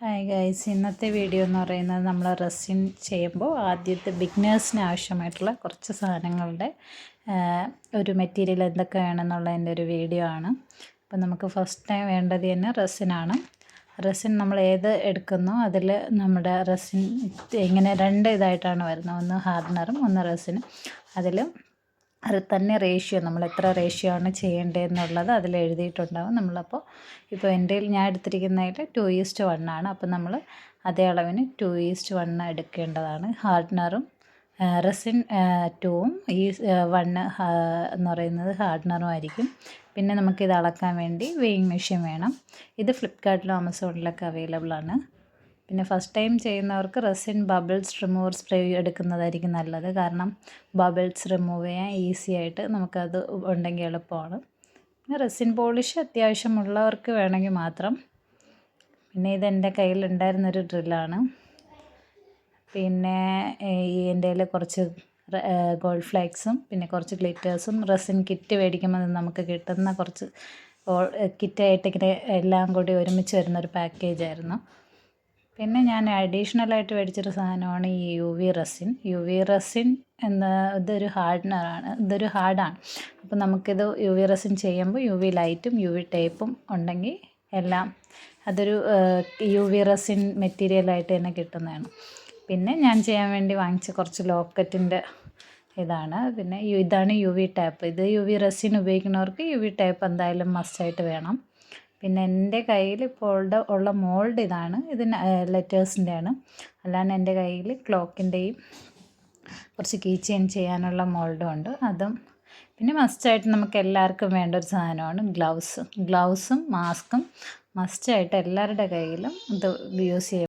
Hi guys, ഇന്നത്തെ video എന്ന് പറയുന്നത് നമ്മൾ റെസിൻ ചെയ്യുമ്പോൾ ആദ്യത്തെ ബിഗിനേഴ്സിന് ആവശ്യമായിട്ടുള്ള കുറച്ച് സാധനങ്ങളുടെ ഒരു മെറ്റീരിയൽ എന്തൊക്കെ വേണമെന്നുള്ളതിൻ്റെ ഒരു വീഡിയോ ആണ്. അപ്പോൾ നമുക്ക് ഫസ്റ്റ് ടൈം വേണ്ടത് തന്നെ റെസിനാണ്. റെസിൻ നമ്മൾ ഏത് എടുക്കുന്നോ അതിൽ നമ്മുടെ റെസിൻ ഇങ്ങനെ രണ്ട് ഇതായിട്ടാണ് വരുന്നത്, ഒന്ന് ഹാർഡനറും ഒന്ന് റെസിനും. അതിൽ അത് തന്നെ റേഷ്യോ നമ്മൾ എത്ര റേഷ്യോ ആണ് ചെയ്യേണ്ടതെന്നുള്ളത് അതിൽ എഴുതിയിട്ടുണ്ടാകും. നമ്മളപ്പോൾ ഇപ്പോൾ എൻ്റെ ഞാൻ എടുത്തിരിക്കുന്നതിൽ 2:1 ആണ്. അപ്പോൾ നമ്മൾ അതേ അളവിന് 2:1 എടുക്കേണ്ടതാണ്. ഹാർഡനറും റെസിൻ 2ഉം ഈ 1 എന്ന് പറയുന്നത് ഹാർഡനറും ആയിരിക്കും. പിന്നെ നമുക്കിത് അളക്കാൻ വേണ്ടി വെയിങ് മെഷീൻ വേണം. ഇത് ഫ്ലിപ്കാർട്ടിലും ആമസോണിലൊക്കെ അവൈലബിൾ ആണ്. പിന്നെ ഫസ്റ്റ് ടൈം ചെയ്യുന്നവർക്ക് റെസിൻ ബബിൾസ് റിമൂവർ സ്പ്രേ എടുക്കുന്നതായിരിക്കും നല്ലത്. കാരണം ബബിൾസ് റിമൂവ് ചെയ്യാൻ ഈസി ആയിട്ട് നമുക്കത് ഉണ്ടെങ്കിൽ എളുപ്പമാണ്. പിന്നെ റെസിൻ പോളിഷ് അത്യാവശ്യമുള്ളവർക്ക് വേണമെങ്കിൽ മാത്രം. പിന്നെ ഇതെൻ്റെ കയ്യിലുണ്ടായിരുന്നൊരു ഡ്രില്ലാണ്. പിന്നെ എൻ്റെ കയ്യിൽ കുറച്ച് ഗോൾഡ് ഫ്ലേക്സും പിന്നെ കുറച്ച് ഗ്ലിറ്റേഴ്സും റെസിൻ കിറ്റ് മേടിക്കുമ്പോൾ നമുക്ക് കിട്ടുന്ന കുറച്ച് കിറ്റായിട്ട് ഇങ്ങനെ എല്ലാം കൂടി ഒരുമിച്ച് വരുന്നൊരു പാക്കേജായിരുന്നു. പിന്നെ ഞാൻ അഡീഷണലായിട്ട് മേടിച്ചൊരു സാധനമാണ് ഈ യു വി റെസിൻ ഇതൊരു ഹാർഡനറാണ്, ഇതൊരു ഹാർഡാണ്. അപ്പോൾ നമുക്കിത് യു വി റെസിൻ ചെയ്യുമ്പോൾ യു വി ലൈറ്റും യു വി ടേപ്പും ഉണ്ടെങ്കിൽ എല്ലാം അതൊരു യു വി റെസിൻ മെറ്റീരിയലായിട്ട് തന്നെ കിട്ടുന്നതാണ്. പിന്നെ ഞാൻ ചെയ്യാൻ വേണ്ടി വാങ്ങിച്ച കുറച്ച് ലോക്കറ്റിൻ്റെ ഇതാണ്. പിന്നെ ഇതാണ് യു വി ടാപ്പ്. ഇത് യു വി റെസിൻ ഉപയോഗിക്കുന്നവർക്ക് യു വി ടാപ്പ് എന്തായാലും മസ്റ്റായിട്ട് വേണം. പിന്നെ എൻ്റെ കയ്യിൽ ഇപ്പോൾ ഉള്ള മോൾഡ് ഇതാണ്. ഇത് ലെറ്റേഴ്സിൻ്റെയാണ്. അല്ലാണ്ട് എൻ്റെ കയ്യിൽ ക്ലോക്കിൻ്റെയും കുറച്ച് കീ ചെയിൻ ചെയ്യാനുള്ള മോൾഡും ഉണ്ട്. അതും പിന്നെ മസ്റ്റായിട്ട് നമുക്ക് എല്ലാവർക്കും വേണ്ട ഒരു സാധനമാണ് ഗ്ലൗസും മാസ്കും മസ്റ്റായിട്ട് എല്ലാവരുടെ കയ്യിലും ഇത് യൂസ് ചെയ്യും.